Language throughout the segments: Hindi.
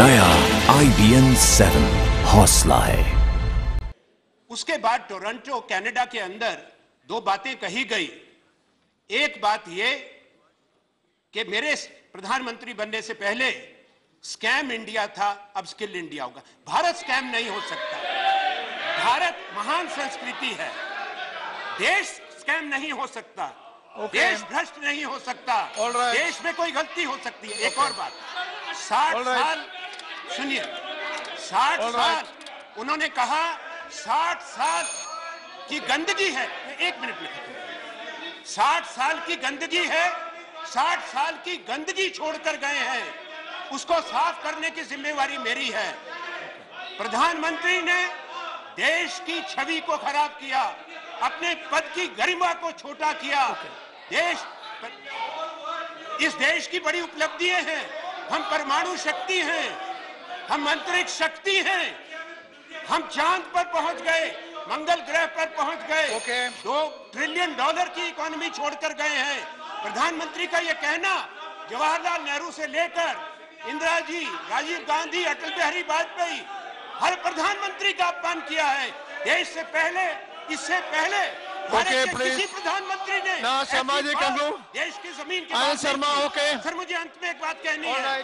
नया IBN 7 हौसला है। उसके बाद टोरंटो कनाडा के अंदर दो बातें कही गई। एक बात ये कि मेरे प्रधानमंत्री बनने से पहले स्कैम इंडिया था, अब स्किल इंडिया होगा। भारत स्कैम नहीं हो सकता। भारत महान संस्कृति है। देश स्कैम नहीं हो सकता। देश भ्रष्ट नहीं हो सकता। देश में कोई गलती हो सकती है। एक और बात, 60 साल सुनिए, 60 साल उन्होंने कहा 60 साल की गंदगी है। एक मिनट में 60 साल की गंदगी है। 60 साल की गंदगी छोड़कर गए हैं, उसको साफ करने की जिम्मेवारी मेरी है। प्रधानमंत्री ने देश की छवि को खराब किया, अपने पद की गरिमा को छोटा किया। इस देश की बड़ी उपलब्धियां हैं। हम परमाणु शक्ति हैं, हम अंतरिक्ष शक्ति हैं, हम चांद पर पहुंच गए, मंगल ग्रह पर पहुंच गए। $2 ट्रिलियन की इकोनॉमी छोड़कर गए हैं। प्रधानमंत्री का यह कहना, जवाहरलाल नेहरू से लेकर इंदिरा जी, राजीव गांधी, अटल बिहारी वाजपेयी, हर प्रधानमंत्री का अपमान किया है। देश से पहले, इससे पहले किसी प्रधानमंत्री ने सामाजिक देश की जमीन के आनंद शर्मा। सर, मुझे अंत में एक बात कहनी है।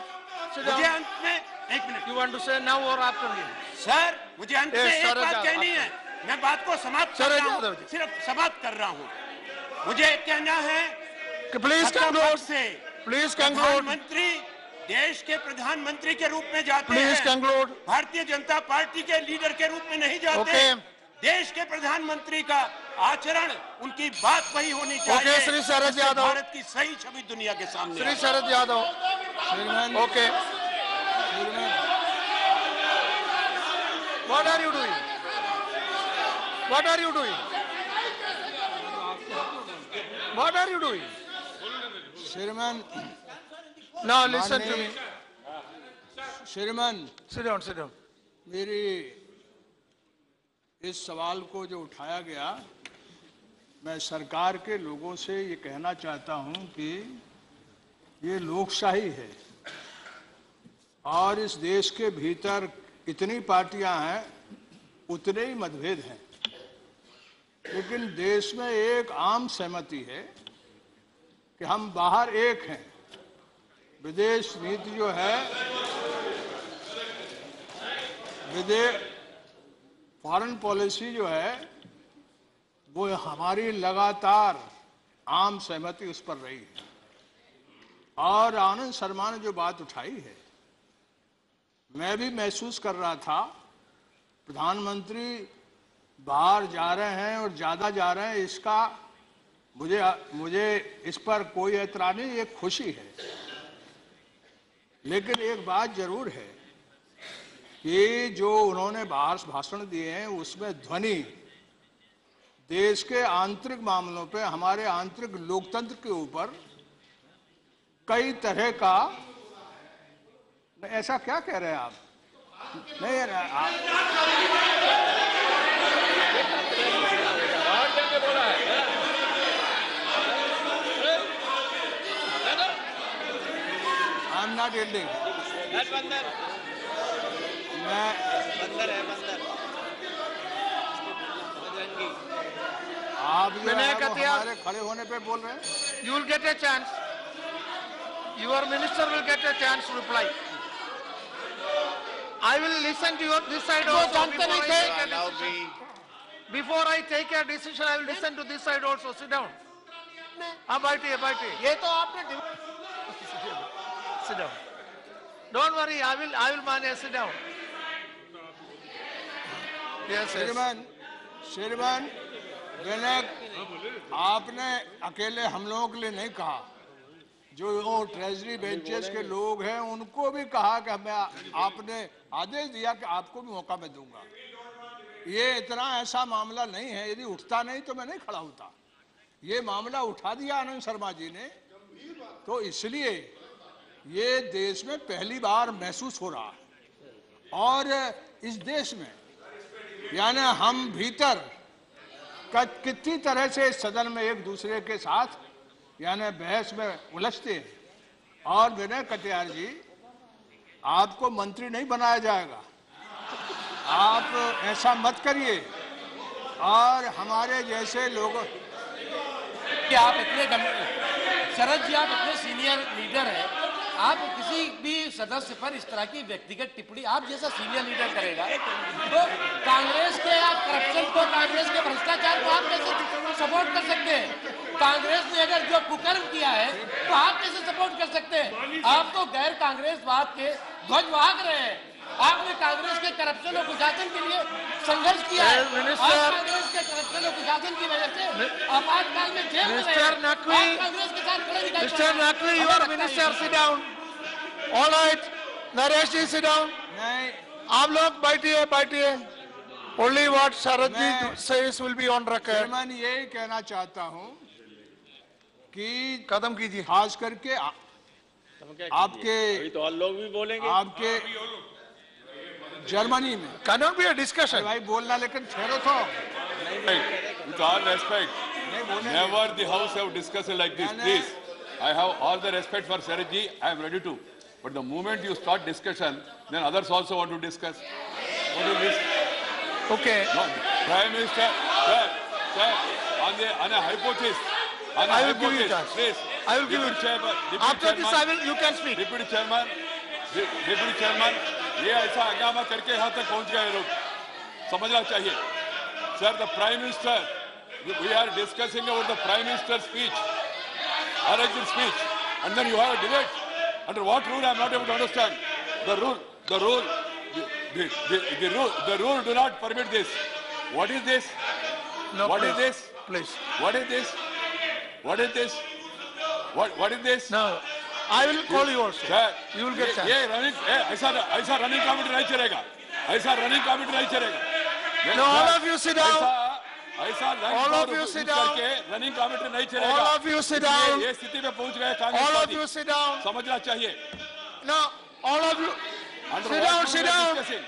मुझे अंत में एक minute. You want to say now or after him? Sir, मुझे अंत में एक बात कहनी है। मैं बात को समाप्त कर रहा हूं, सिर्फ समाप्त कर रहा हूं। मुझे कहना है कि प्लीज कंक्लूड से, प्लीज कंक्लूड। प्रधानमंत्री देश के प्रधानमंत्री के रूप में जाते हैं, please conclude. Bharatiya Janata party के लीडर के रूप में नहीं जाते। देश के प्रधानमंत्री का आचरण, उनकी बात वही होनी चाहिए। श्री शरद यादव, भारत की सही छवि दुनिया के सामने। Shri Sharad Yadav, okay. What are you doing? What are you doing? What are you doing? श्रीमान, Now listen to me. श्रीमान, Sit down, sit down. मेरी इस सवाल को जो उठाया गया, मैं सरकार के लोगों से ये कहना चाहता हूं कि ये लोकशाही है और इस देश के भीतर इतनी पार्टियां हैं, उतने ही मतभेद हैं, लेकिन देश में एक आम सहमति है कि हम बाहर एक हैं। विदेश नीति जो है, फॉरेन पॉलिसी जो है, वो हमारी लगातार आम सहमति उस पर रही है। और आनंद शर्मा ने जो बात उठाई है, मैं भी महसूस कर रहा था, प्रधानमंत्री बाहर जा रहे हैं और ज्यादा जा रहे हैं, इसका मुझे इस पर कोई ऐतराज नहीं, ये खुशी है। लेकिन एक बात जरूर है कि जो उन्होंने बाहर भाषण दिए हैं, उसमें ध्वनि देश के आंतरिक मामलों पे, हमारे आंतरिक लोकतंत्र के ऊपर कई तरह का, ऐसा क्या कह रहे हैं आप? नहीं आई एम नॉट यील्डिंग। मैं बंदर है, बंदर। आप जो हमारे खड़े होने पे बोल रहे हैं। You will get a chance. Your minister will get a chance to reply. I will listen to your this side also. Before I take a decision, I will listen to this side also. Sit down. हाँ बैठिए, बैठिए। ये तो आपने Sit down. Don't worry, I will manage. Sit down. Yes, श्रीमान, आपने अकेले हम लोगों के लिए नहीं कहा, जो ट्रेजरी बेंचेस के लोग हैं उनको भी कहा कि हमें आपने आदेश दिया कि आपको भी मौका मैं दूंगा। ये इतना ऐसा मामला नहीं है, यदि उठता नहीं तो मैं नहीं खड़ा होता। ये मामला उठा दिया आनंद शर्मा जी ने, तो इसलिए ये देश में पहली बार महसूस हो रहा है। और इस देश में यानी हम भीतर कितनी तरह से सदन में एक दूसरे के साथ यानी बहस में उलझते हैं। और विनय कटियार जी, आपको मंत्री नहीं बनाया जाएगा। आप ऐसा मत करिए। और हमारे जैसे लोगों कि आप इतने शरद जी, आप इतने सीनियर लीडर हैं, आप किसी भी सदस्य पर इस तरह की व्यक्तिगत टिप्पणी आप जैसा सीनियर लीडर करेगा तो कांग्रेस के आप करप्शन को, कांग्रेस के भ्रष्टाचार को आप कैसे सपोर्ट कर सकते हैं? कांग्रेस ने अगर जो कुकर्म किया है तो आप कैसे सपोर्ट कर सकते हैं? आप तो गैर कांग्रेसवाद के ध्वजवाहक रहे हैं। आपने कांग्रेस के करप्शन और कुशासन के लिए संघर्ष किया है। कांग्रेस के करप्शन और कुशासन की वजह से आपातकाल में जेल में रहे। कांग्रेस के साथ खड़े दिखाई Mr. Naqvi, your minister, sit down. All right, Naresh ji, sit down. नहीं, आप लोग बैठिए. Only what Sharad ji says will be on record. मैं यही कहना चाहता हूं कि खत्म कीजिए. खास करके आपके अभी तो और लोग भी बोलेंगे। आपके जर्मनी में Cannot be a discussion. भाई बोलना, लेकिन ठहरो तो। With all respect, नहीं बोले। never the house have discussed like this. Please, I have all the respect for Sharad ji. I am ready to. But the moment you start discussion, then others also want to discuss. What is this? Okay. No, Prime Minister, sir, on a hypothesis. I will give you a chance. Please. I will give you. After this, you can speak. Deputy Chairman, ये ऐसा हंगामा करके यहाँ तक पहुँच गए लोग, समझना चाहिए। Sir, the Prime Minister, we are discussing about the Prime Minister's speech, alleged speech, and then you have a debate. Under what rule? I am not able to understand. The rule do not permit this. What is this? No, What please. is this? Please. What is this? What is this? What is this? No, I will call you also. Sir, You will get chance. ये रनिंग ऐसा रनिंग कमेटी नहीं चलेगा, ऐसा रनिंग कमेटी नहीं चलेगा। No, all of you sit down. ऐसा All of you sit down. करके रनिंग कमेटी नहीं चलेगा। All of you sit down. ये स्थिति में पहुंच गए Congress All of party. you sit down. समझना चाहिए। No, all of you. Under Sit what down, rule sit we are down. discussing?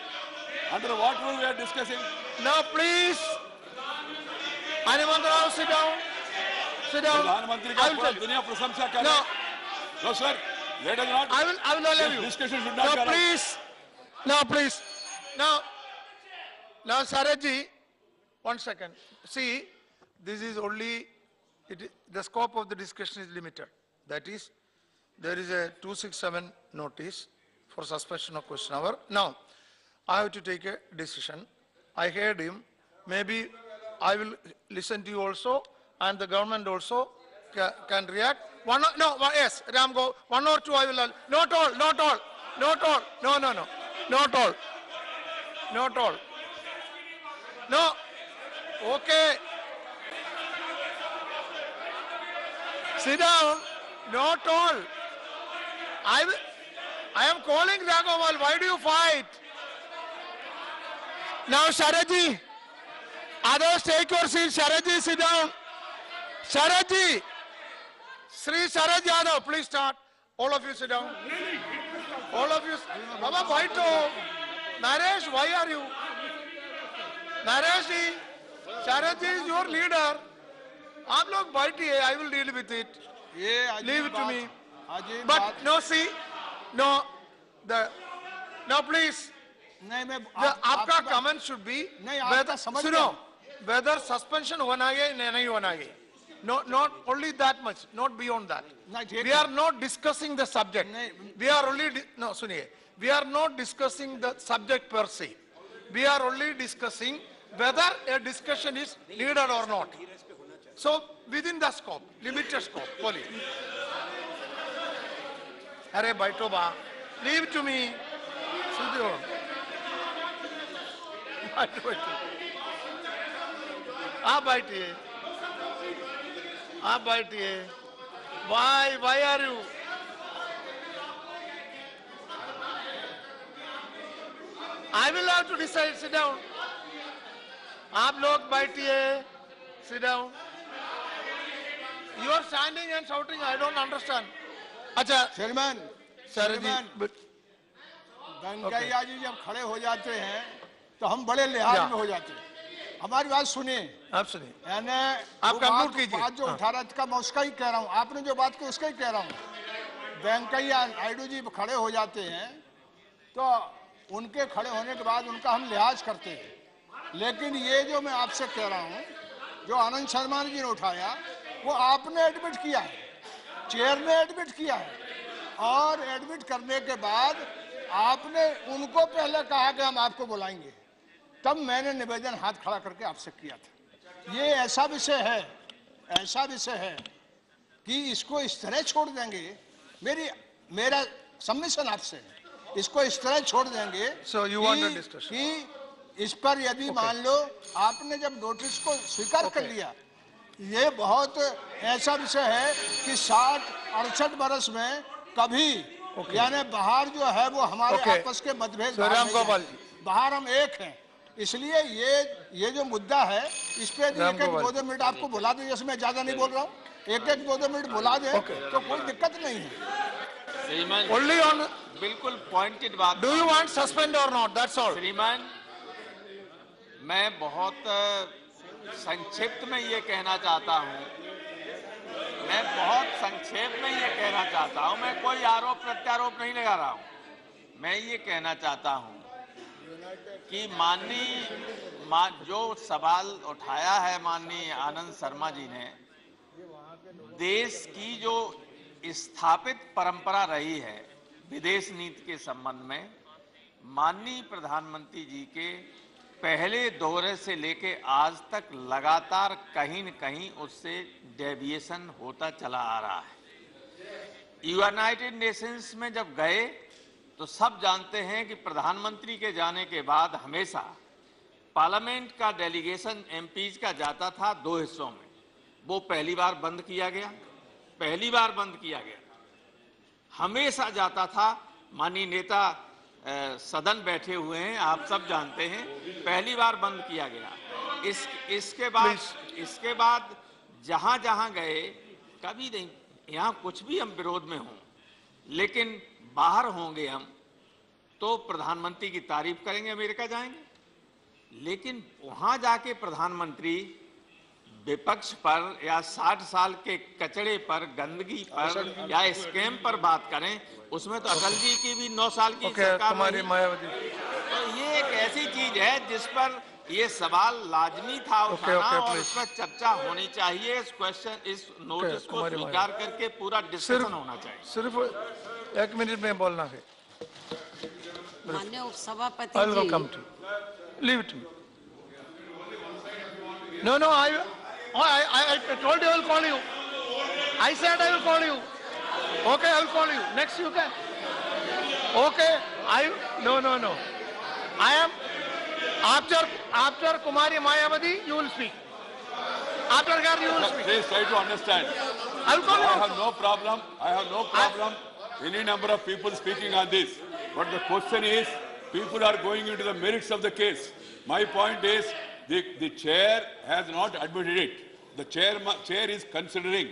Under what rule we are discussing? No, please. Anyone else sit down? Sit down. प्रधानमंत्री का I will पूरा tell you. दुनिया प्रशंसा कर रहे No, हैं। No sir, let us not. I will allow you. Discussion should not No, be allowed. please. No, please. Now, Sharad ji, 1 second. See, this is only, the scope of the discussion is limited. That is, there is a 267 notice for suspension of question hour. Now, I have to take a decision. I heard him. Maybe I will listen to you also, and the government also can react. Yes, Ram, go. 1 or 2 I will, not all. No, not all. Not all. No. Okay. Sit down. Not all. I am calling Raghaval. Why do you fight? Now, Sharaji. Others take your seat. Sharaji, sit down. Sharaji. Sri Sharad Yadav, please start. All of you sit down. All of you. Baba, fight. Naresh, why are you? Naresh ji, Sharad ji is your leader. आप लोग बैठिए, I will deal with it. Leave it to me. But no, see, no, please. नहीं, मैं आपका comment should be whether suspension होना है या नहीं होना है. No, not only that much, not beyond that. We are not discussing the subject. We are only, we are not discussing the subject per se. We are only discussing whether a discussion is needed or not. So, within the scope, limited scope, Poli. Arey baito ba, leave it to me. Sit down. आप बैठिए. Why are you? I will have to decide. Sit down. आप लोग बैठिए. Sit down. You are standing and shouting. I don't understand. अच्छा. Chairman, Sir ji. गंगैया जी जब खड़े हो जाते हैं तो हम बड़े लिहाज में हो जाते हैं. हमारी बात सुनिए. आप सुनिए. यानी आप कंक्लूड कीजिए. बात जो उठा रहा था मैं उसका ही कह रहा हूँ. आपने जो बात की उसका ही कह रहा हूँ. वेंकैया नायडू जी खड़े हो जाते हैं तो उनके खड़े होने के बाद उनका हम लिहाज करते हैं। लेकिन ये जो मैं आपसे कह रहा हूं, जो आनंद शर्मा जी ने उठाया, वो आपने एडमिट किया है, चेयर ने एडमिट किया है, और एडमिट करने के बाद आपने उनको पहले कहा कि हम आपको बुलाएंगे, तब मैंने निवेदन हाथ खड़ा करके आपसे किया था। ये ऐसा विषय है कि इसको इस तरह छोड़ देंगे, मेरा सबमिशन आपसे है, इसको इस तरह छोड़ देंगे कि इस पर यदि मान लो आपने जब नोटिस को स्वीकार कर लिया, ये बहुत ऐसा विषय है कि 60-68 बरस में कभी यानी बाहर जो है वो हमारे आपस के मतभेद बाहर हम एक हैं। इसलिए ये जो मुद्दा है, इस पे एक 2 मिनट आपको बुला दें, जैसे मैं ज्यादा नहीं बोल रहा हूँ, 1-2 मिनट बुला दें तो कोई दिक्कत नहीं है। Only on बिल्कुल पॉइंटेड बात। Do you want suspend or not? That's all. श्रीमान, मैं बहुत संक्षिप्त में ये कहना चाहता हूँ, मैं कोई आरोप प्रत्यारोप नहीं लगा रहा हूँ। मैं ये कहना चाहता हूँ कि जो सवाल उठाया है माननीय आनंद शर्मा जी ने, देश की जो स्थापित परंपरा रही है विदेश नीति के संबंध में, माननीय प्रधानमंत्री जी के पहले दौरे से लेके आज तक लगातार कहीं न कहीं उससे डेविएशन होता चला आ रहा है। यूनाइटेड नेशंस में जब गए तो सब जानते हैं कि प्रधानमंत्री के जाने के बाद हमेशा पार्लियामेंट का डेलीगेशन एमपीज का जाता था 2 हिस्सों में। वो पहली बार बंद किया गया, हमेशा जाता था। माननीय नेता सदन बैठे हुए हैं, आप सब जानते हैं, पहली बार बंद किया गया। इसके बाद जहां गए, कभी नहीं, यहाँ कुछ भी हम विरोध में हों, लेकिन बाहर होंगे हम तो प्रधानमंत्री की तारीफ करेंगे, अमेरिका जाएंगे, लेकिन वहां जाके प्रधानमंत्री विपक्ष पर या 60 साल के कचड़े पर, गंदगी पर या स्कैम पर बात करें, उसमें तो अटल जी की भी 9 साल की सरकार रही। तो ये एक ऐसी चीज है जिस पर ये सवाल लाजमी था उठाना और इस पर चर्चा होनी चाहिए। इस नोटिस को स्वीकार करके पूरा डिस्कशन होना चाहिए। सिर्फ 1 मिनट में बोलना है। माननीय उपसभापति I'll ji, come to you. Leave it to me. No, I told you I will call you. I said I will call you. Okay, I will call you. Next you can. Okay, no. I am after Kumari Mayawati, you will speak. After her, you will speak. Please try to understand. I will call you. I have no problem. Any number of people speaking on this. But the question is, people are going into the merits of the case. My point is, the chair has not admitted it. The chair is considering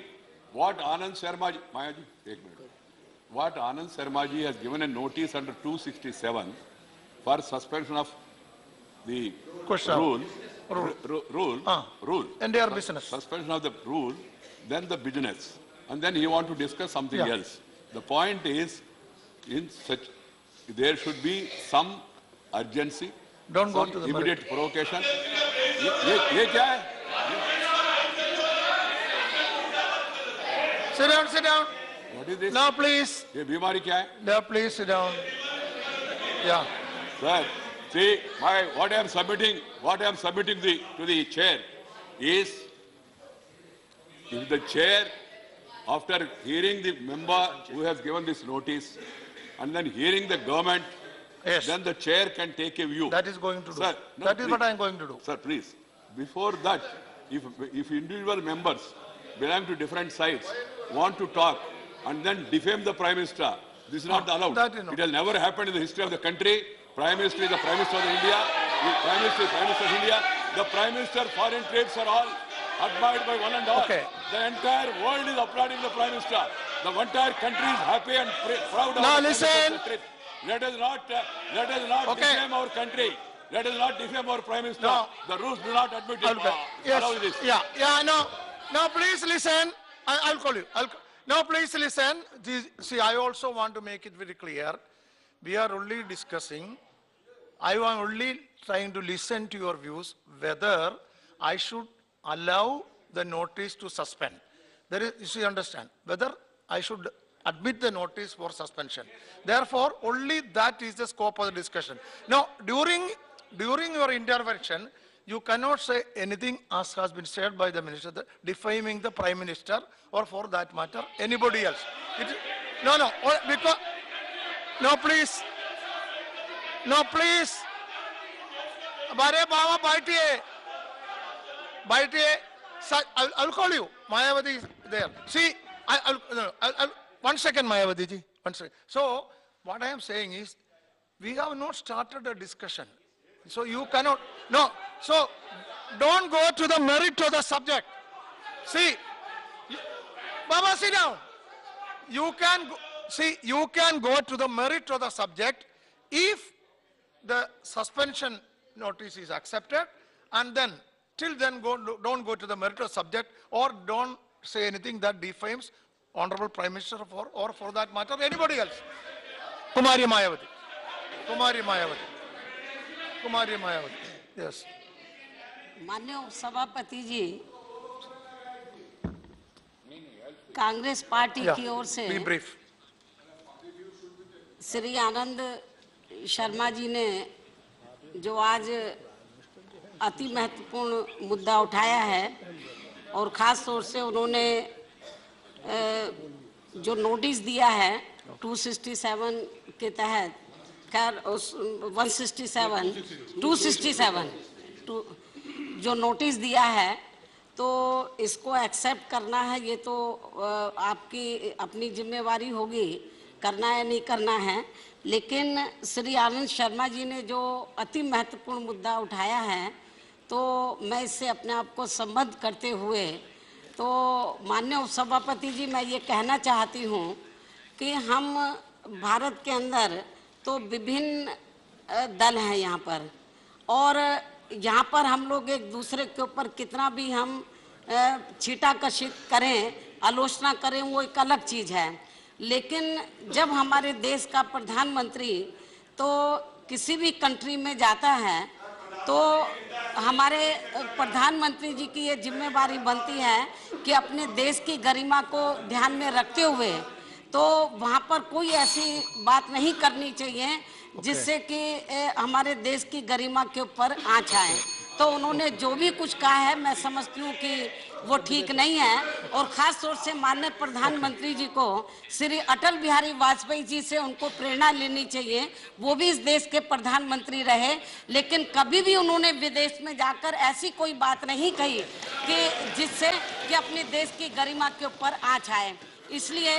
what Anand Sharma ji, Mayaji, take a minute. What Anand Sharma ji has given a notice under 267 for suspension of the rule. And their business. Suspension of the rule, then the business. And then you want to discuss something else. The point is, there should be some urgency, Don't go some to the immediate provocation. ये क्या है? Sit down. What is this? Now, please. ये बीमारी क्या है? Now, please sit down. Yeah. Sir, see, what I am submitting to the chair is, if the chair, after hearing the member who has given this notice and then hearing the government, then the chair can take a view. That is going to do. Sir, no, that is please. what I am going to do. Sir, please. Before that, if individual members belong to different sides want to talk and then defame the Prime Minister, this is not allowed. It has never happened in the history of the country. Prime Minister is the Prime Minister of India. The Prime Minister is Prime Minister of India. The Prime Minister, foreign trips are all admired by one and all. Okay. The entire world is applauding the Prime Minister. The entire country is happy and proud of Now the listen. Prime Minister's trip. Let us not defame our country. Let us not defame our Prime Minister. No. The rules do not admit it. Yes. Allow this. No, please listen. I'll call you. Now, please listen. See, I also want to make it very clear. we are only discussing. I am only trying to listen to your views whether I should allow the notice to suspend. There is, you see, understand, whether I should admit the notice for suspension. Therefore, only that is the scope of the discussion. Now, during your intervention, you cannot say anything as has been said by the minister, defaming the Prime Minister or for that matter, anybody else. No, because, no please. Bare Baba Baitiye, I'll call you. Mayawati is there. See, I'll 1 second, Mayawati ji. 1 second. So, what I am saying is, we have not started a discussion. So you cannot, no. So, don't go to the merit of the subject. See, Baba, sit down. You can go to the merit of the subject if the suspension notice is accepted, and then till then don't go to the merit of the subject, or don't say anything that defames Honorable Prime Minister or for that matter anybody else. Kumari Mayawati. Yes. माननीय उपसभापति जी, कांग्रेस पार्टी की ओर से श्री आनंद शर्मा जी ने जो आज अति महत्वपूर्ण मुद्दा उठाया है और खास तौर से उन्होंने जो नोटिस दिया है 267 के तहत, खैर 267 जो नोटिस दिया है, तो इसको एक्सेप्ट करना है, ये तो आपकी अपनी जिम्मेवारी होगी, करना है नहीं करना है। लेकिन श्री आनंद शर्मा जी ने जो अति महत्वपूर्ण मुद्दा उठाया है, तो मैं इससे अपने आप को संबद्ध करते हुए, तो माननीय उपसभापति जी, मैं ये कहना चाहती हूँ कि हम भारत के अंदर तो विभिन्न दल हैं यहाँ पर, और यहाँ पर हम लोग एक दूसरे के ऊपर कितना भी हम छीटाकशी करें, आलोचना करें, वो एक अलग चीज़ है। लेकिन जब हमारे देश का प्रधानमंत्री तो किसी भी कंट्री में जाता है, तो हमारे प्रधानमंत्री जी की ये जिम्मेवारी बनती है कि अपने देश की गरिमा को ध्यान में रखते हुए तो वहाँ पर कोई ऐसी बात नहीं करनी चाहिए जिससे कि हमारे देश की गरिमा के ऊपर आँच आए। तो उन्होंने जो भी कुछ कहा है, मैं समझती हूँ कि वो ठीक नहीं है, और ख़ास तौर से माननीय प्रधानमंत्री जी को श्री अटल बिहारी वाजपेयी जी से उनको प्रेरणा लेनी चाहिए। वो भी इस देश के प्रधानमंत्री रहे, लेकिन कभी भी उन्होंने विदेश में जाकर ऐसी कोई बात नहीं कही कि जिससे कि अपने देश की गरिमा के ऊपर आँच आए। इसलिए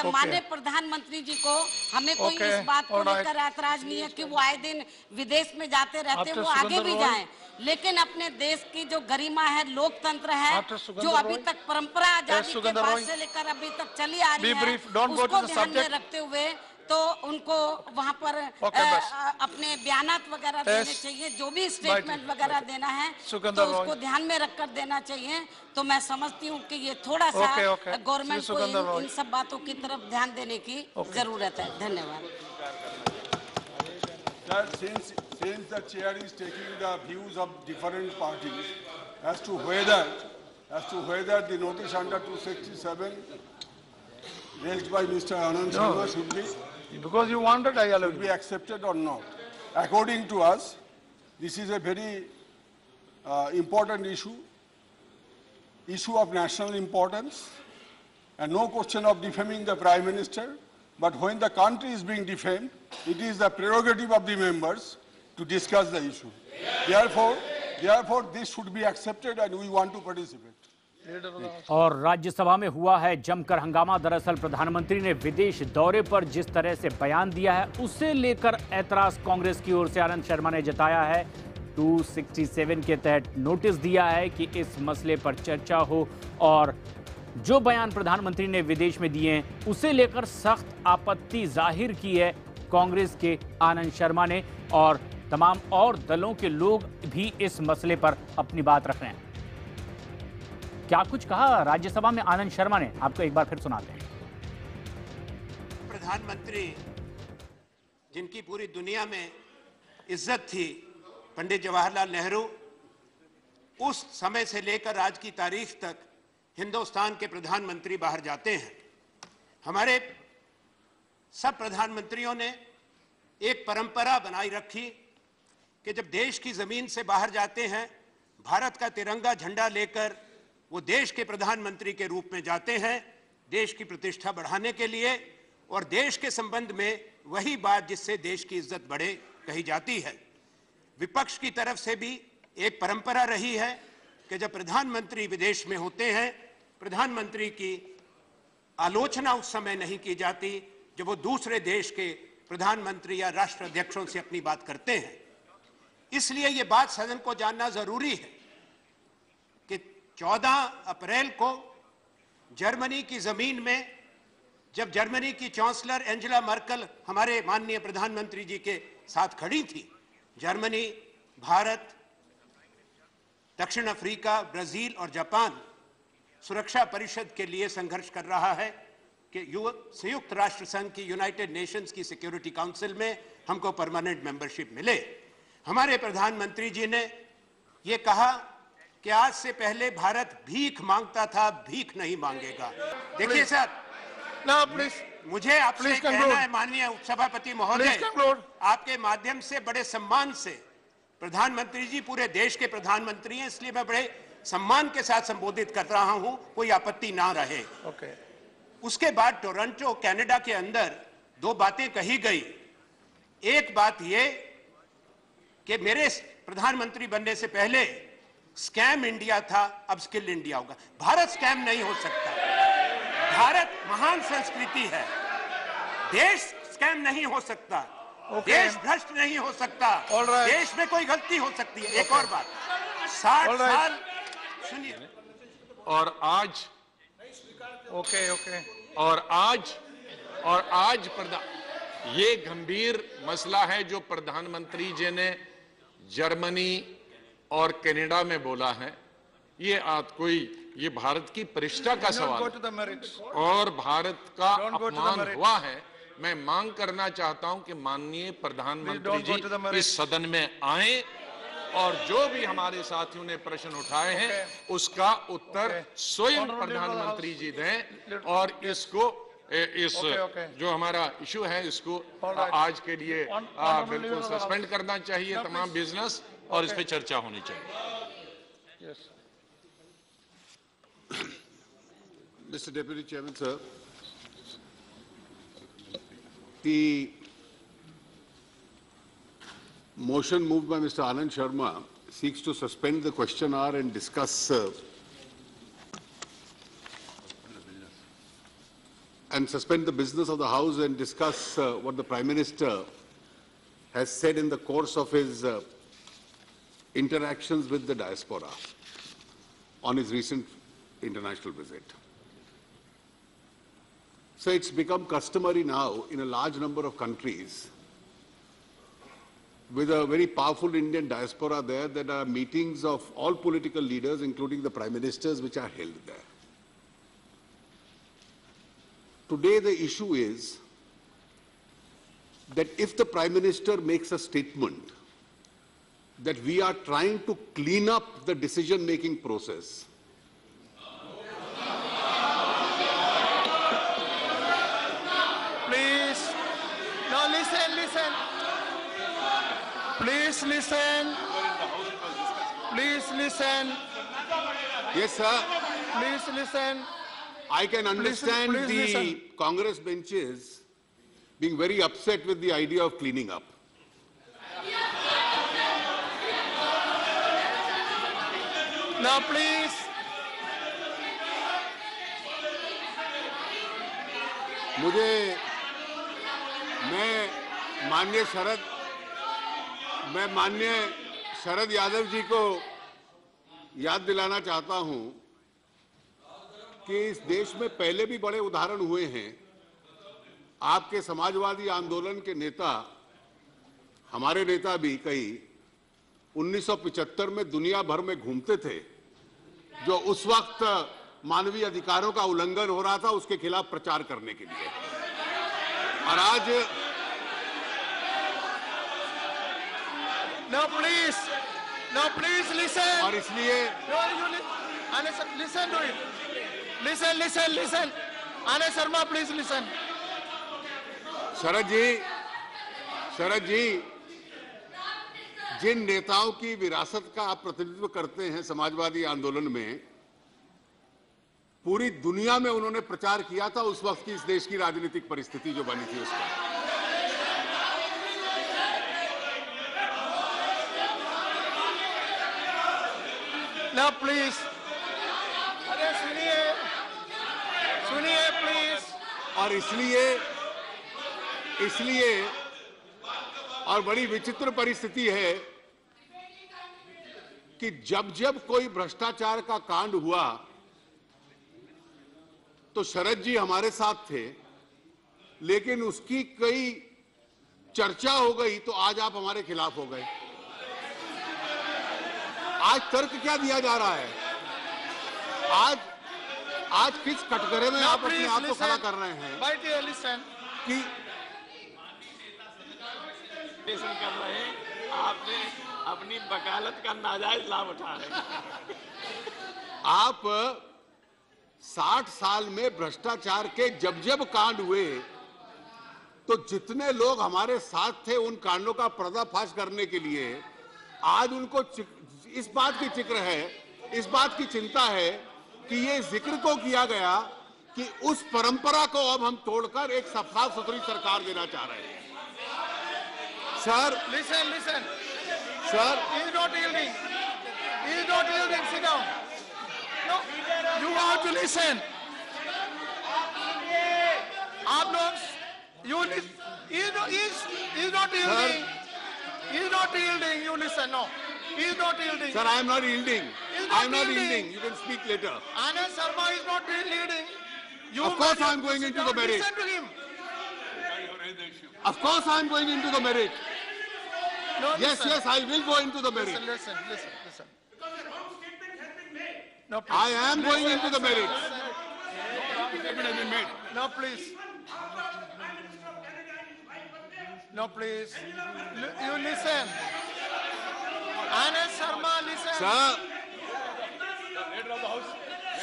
माननीय प्रधानमंत्री जी को हमें कोई इस बात को लेकर ऐतराज नहीं है कि वो आए दिन विदेश में जाते रहते, वो आगे भी जाएं, लेकिन अपने देश की जो गरिमा है, लोकतंत्र है, जो अभी तक परंपरा आजादी के बाद से लेकर अभी तक चली आ रही है, उसको ध्यान में रखते हुए तो उनको वहाँ पर अपने बयानात वगैरह देने चाहिए, जो भी स्टेटमेंट वगैरह देना है तो उसको ध्यान में रखकर देना चाहिए। तो मैं समझती हूँ कि ये थोड़ा सा गवर्नमेंट को इन सब बातों की तरफ ध्यान देने की जरूरत है। धन्यवाद। Since the chair is taking the views of different parties as to whether the notice under 267 raised by Mr. Anand Sharma should be, because you wanted, should be accepted or not. According to us, this is a very important issue of national importance, and no question of defaming the Prime Minister. But when the country is being defamed, it is the prerogative of the members to discuss the issue. Therefore, this should be accepted, and we want to participate. और राज्यसभा में हुआ है जमकर हंगामा। दरअसल प्रधानमंत्री ने विदेश दौरे पर जिस तरह से बयान दिया है, उसे लेकर ऐतराज कांग्रेस की ओर से आनंद शर्मा ने जताया है। 267 के तहत नोटिस दिया है कि इस मसले पर चर्चा हो, और जो बयान प्रधानमंत्री ने विदेश में दिए हैं उसे लेकर सख्त आपत्ति जाहिर की है कांग्रेस के आनंद शर्मा ने, और तमाम और दलों के लोग भी इस मसले पर अपनी बात रख रहे हैं। क्या कुछ कहा राज्यसभा में आनंद शर्मा ने, आपको एक बार फिर सुनाते हैं। प्रधानमंत्री जिनकी पूरी दुनिया में इज्जत थी, पंडित जवाहरलाल नेहरू, उस समय से लेकर आज की तारीख तक हिंदुस्तान के प्रधानमंत्री बाहर जाते हैं। हमारे सब प्रधानमंत्रियों ने एक परंपरा बनाई रखी कि जब देश की जमीन से बाहर जाते हैं, भारत का तिरंगा झंडा लेकर वो देश के प्रधानमंत्री के रूप में जाते हैं, देश की प्रतिष्ठा बढ़ाने के लिए, और देश के संबंध में वही बात जिससे देश की इज्जत बढ़े कही जाती है। विपक्ष की तरफ से भी एक परंपरा रही है कि जब प्रधानमंत्री विदेश में होते हैं, प्रधानमंत्री की आलोचना उस समय नहीं की जाती जब वो दूसरे देश के प्रधानमंत्री या राष्ट्राध्यक्षों से अपनी बात करते हैं। इसलिए ये बात सदन को जानना जरूरी है कि 14 अप्रैल को जर्मनी की जमीन में जब जर्मनी की चांसलर एंजेला मर्केल हमारे माननीय प्रधानमंत्री जी के साथ खड़ी थी, जर्मनी, भारत, दक्षिण अफ्रीका, ब्राजील और जापान सुरक्षा परिषद के लिए संघर्ष कर रहा है कि संयुक्त राष्ट्र संघ की यूनाइटेड नेशंस की सिक्योरिटी काउंसिल में हमको परमानेंट मेंबरशिप मिले। हमारे प्रधानमंत्री जी ने यह कहा कि आज से पहले भारत भीख मांगता था, भीख नहीं मांगेगा। देखिए सर, मुझे आपसे कहना है माननीय उपसभापति महोदय, आपके माध्यम से बड़े सम्मान से, प्रधानमंत्री जी पूरे देश के प्रधानमंत्री हैं, इसलिए मैं बड़े सम्मान के साथ संबोधित कर रहा हूं, कोई आपत्ति ना रहे। उसके बाद टोरंटो, कनाडा के अंदर 2 बातें कही गई। एक बात यह कि मेरे प्रधानमंत्री बनने से पहले स्कैम इंडिया था, अब स्किल इंडिया होगा। भारत स्कैम नहीं हो सकता। भारत महान संस्कृति है, देश स्कैम नहीं हो सकता, देश भ्रष्ट नहीं हो सकता, देश में कोई गलती हो सकती है। एक और बात, 60 साल सुनिए, और आज और आज ये गंभीर मसला है जो प्रधानमंत्री जी ने जर्मनी और कनाडा में बोला है। ये भारत की प्रतिष्ठा का सवाल और भारत का अपमान हुआ है। मैं मांग करना चाहता हूं कि माननीय प्रधानमंत्री जी इस सदन में आए और जो भी हमारे साथियों ने प्रश्न उठाए हैं उसका उत्तर स्वयं प्रधानमंत्री जी दें, और जो हमारा इशू है इसको आज के लिए बिल्कुल सस्पेंड करना चाहिए, तमाम बिजनेस, और इस पे चर्चा होनी चाहिए। Mr. Deputy Chairman, sir, the motion moved by Mr. Anand Sharma seeks to suspend the question hour and discuss suspend the business of the House and discuss what the Prime Minister has said in the course of his interactions with the diaspora on his recent international visit. So it's become customary now in a large number of countries with a very powerful Indian diaspora there that are meetings of all political leaders, including the Prime Ministers, which are held there. Today the issue is that if the Prime Minister makes a statement that we are trying to clean up the decision-making process, Please listen. Yes, sir. Please listen. I can understand the Congress benches being very upset with the idea of cleaning up. Now, please. मैं माननीय शरद यादव जी को याद दिलाना चाहता हूं कि इस देश में पहले भी बड़े उदाहरण हुए हैं। आपके समाजवादी आंदोलन के नेता, हमारे नेता भी कई 1975 में दुनिया भर में घूमते थे, जो उस वक्त मानवीय अधिकारों का उल्लंघन हो रहा था उसके खिलाफ प्रचार करने के लिए। और No, please. No, please listen. और इसलिए Listen to it. Listen. Anand Sharma, please listen. शरद जी, जिन नेताओं की विरासत का आप प्रतिनिधित्व करते हैं समाजवादी आंदोलन में, पूरी दुनिया में उन्होंने प्रचार किया था उस वक्त की इस देश की राजनीतिक परिस्थिति जो बनी थी उसका। Now, please. अरे सुनिए प्लीज। और इसलिए और बड़ी विचित्र परिस्थिति है कि जब कोई भ्रष्टाचार का कांड हुआ तो शरद जी हमारे साथ थे, लेकिन उसकी कई चर्चा हो गई तो आज आप हमारे खिलाफ हो गए। आज तर्क क्या दिया जा रहा है? आज किस कटघरे में आप अपने आप को खड़ा कर रहे हैं कि कर रहे हैं, आपने अपनी वकालत का नाजायज लाभ उठा रहे हैं। आप 60 साल में भ्रष्टाचार के जब कांड हुए तो जितने लोग हमारे साथ थे उन कांडों का पर्दाफाश करने के लिए आज उनको इस बात की फिक्र है, इस बात की चिंता है कि ये जिक्र को किया गया कि उस परंपरा को अब हम तोड़कर एक साफ सुथरी सरकार देना चाह रहे हैं। Sir, listen. Sir, He is not yielding. Sit down. No, you have to listen. आप लोग, he is not yielding. He is not yielding. You listen. No, he is not yielding. Sir, I am not yielding. I am not yielding. You can speak later. Anand Sharma is not yielding. Of course, I am going into the merit. Listen to him. Of course, I am going into the merit. No, Yes, I will go into the merit. Listen. No, please. I am going into the merit. No, please. No, please. You listen. Anand Sharma, listen. Sir,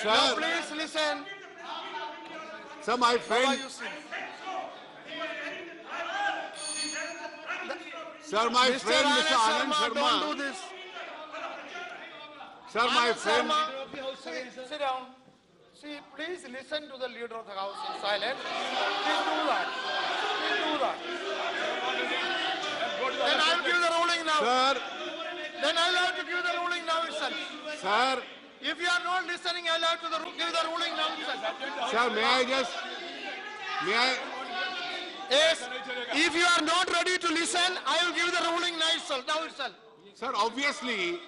No, please listen. sir, my friend, Mr. Anand Sharma. Don't do this. Sir, my friend. Sit down. See, please listen to the leader of the house in silence. Please do that. Then I'll give the ruling now. Sir, Then I'll have to give the ruling now itself. sir, If you are not listening, I'll have to give the ruling now itself. sir, may I? Yes. If you are not ready to listen, I will give the ruling now itself. Sir, obviously,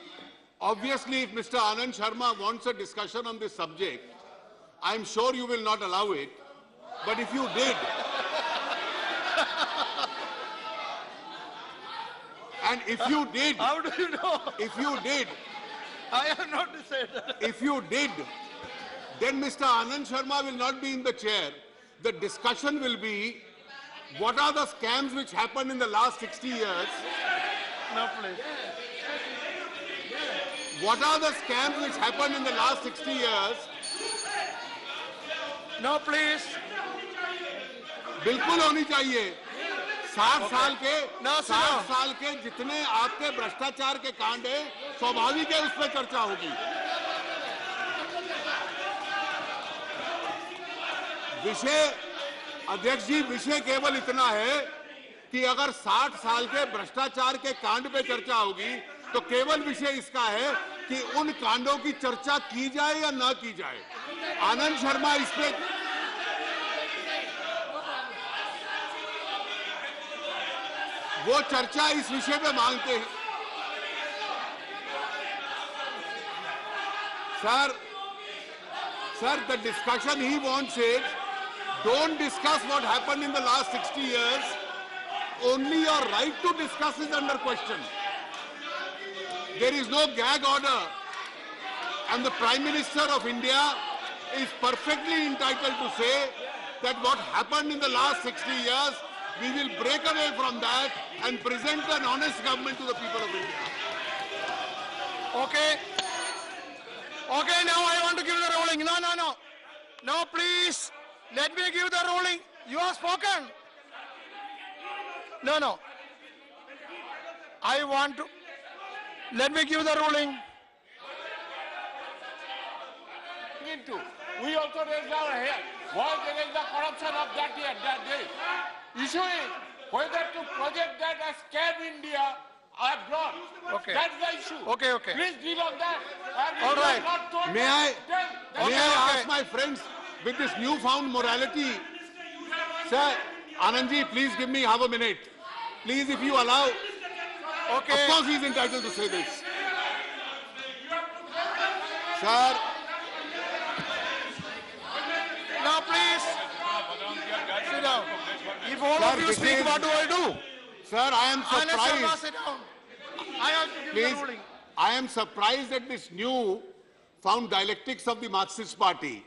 if Mr. Anand Sharma wants a discussion on this subject, I'm sure you will not allow it. But if you did, and if you did, How do you know? if you did, I have not said that. if you did, then Mr. Anand Sharma will not be in the chair. The discussion will be, what are the scams which happened in the last 60 years? No, please. What are the scams which happened in the last 60 years? No, please. बिल्कुल होनी चाहिए। 60 साल के जितने आपके भ्रष्टाचार के कांड है, स्वाभाविक है उस पर चर्चा होगी। अध्यक्ष जी, विषय केवल इतना है कि अगर 60 साल के भ्रष्टाचार के कांड पे चर्चा होगी तो केवल विषय इसका है कि उन कांडों की चर्चा की जाए या ना की जाए। आनंद शर्मा इस पे वो चर्चा इस विषय पे मांगते हैं। Sir, the discussion he wants is, don't discuss what happened in the last 60 years. Only your right to discuss is under question. There is no gag order. And the Prime Minister of India is perfectly entitled to say that what happened in the last 60 years we will break away from that and present an honest government to the people of India. Okay. Okay, now I want to give the ruling. No. No, please. Let me give the ruling. You have spoken. No. I want to. Let me give the ruling. We also raised our head. Why there is the corruption of that year, that day? Issue is whether to project that as scam India abroad. Okay. That's the issue. Okay. Please deal on that. And All if you right. have not told May us, I then ask my friends with this newfound morality? Sir, Anandji, please give me half a minute. Please, if you allow. Okay. Of course he's entitled to say this. Sir. Now, please. Sit down. If all of you speak, what do I do? Sir, I am Anand Sharma, surprised. sit down. I have to give Please, the ruling. I am surprised at this new found dialectics of the Marxist Party.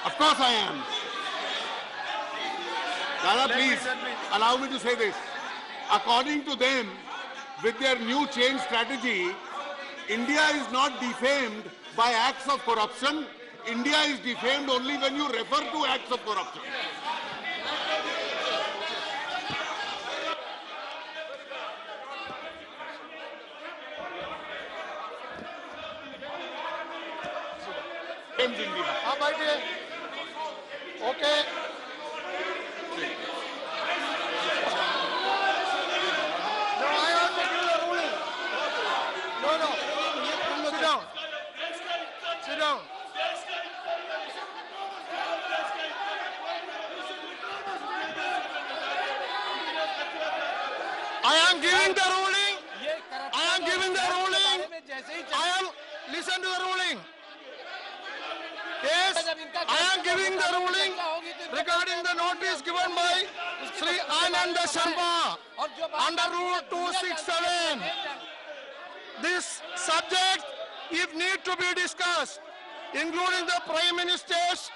Of course I am. Dada, please, allow me to say this. According to them, with their new change strategy, India is not defamed by acts of corruption. India is defamed only when you refer to acts of corruption. India. आप बैठिए. Okay. No, I have to give the ruling. No. Sit down. Sit down. I am giving the ruling. I am giving the ruling. Listen to the ruling. Yes, I am giving the ruling regarding the notice given by Sri Anand Sharma under Rule 267. This subject, if need to be discussed, including the Prime Minister's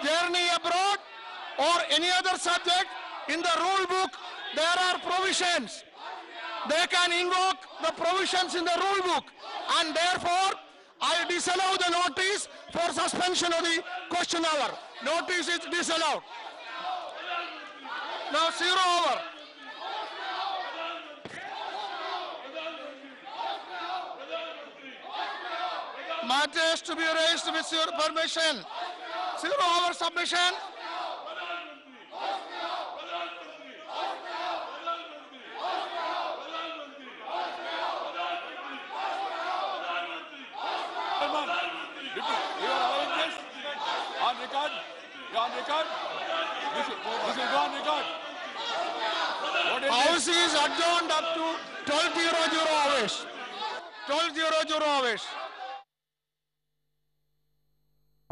journey abroad or any other subject, in the rule book there are provisions. They can invoke the provisions in the rule book, and therefore I disallow the notice for suspension of the question hour. Notice is disallowed. Now 0 hour. Matters to be raised with your permission. 0 hour submission. on record. This will go on record. House is adjourned up to 12:00 hours. 12:00 hours.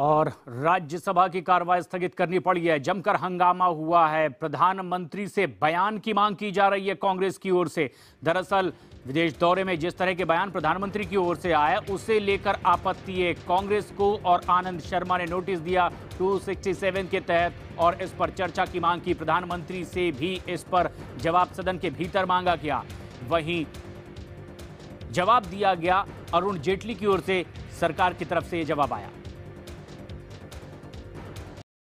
और राज्यसभा की कार्रवाई स्थगित करनी पड़ी है। जमकर हंगामा हुआ है। प्रधानमंत्री से बयान की मांग की जा रही है कांग्रेस की ओर से। दरअसल विदेश दौरे में जिस तरह के बयान प्रधानमंत्री की ओर से आया, उसे लेकर आपत्ति है कांग्रेस को, और आनंद शर्मा ने नोटिस दिया 267 के तहत और इस पर चर्चा की मांग की। प्रधानमंत्री से भी इस पर जवाब सदन के भीतर मांगा गया। वहीं जवाब दिया गया। अरुण जेटली की ओर से सरकार की तरफ से यह जवाब आया।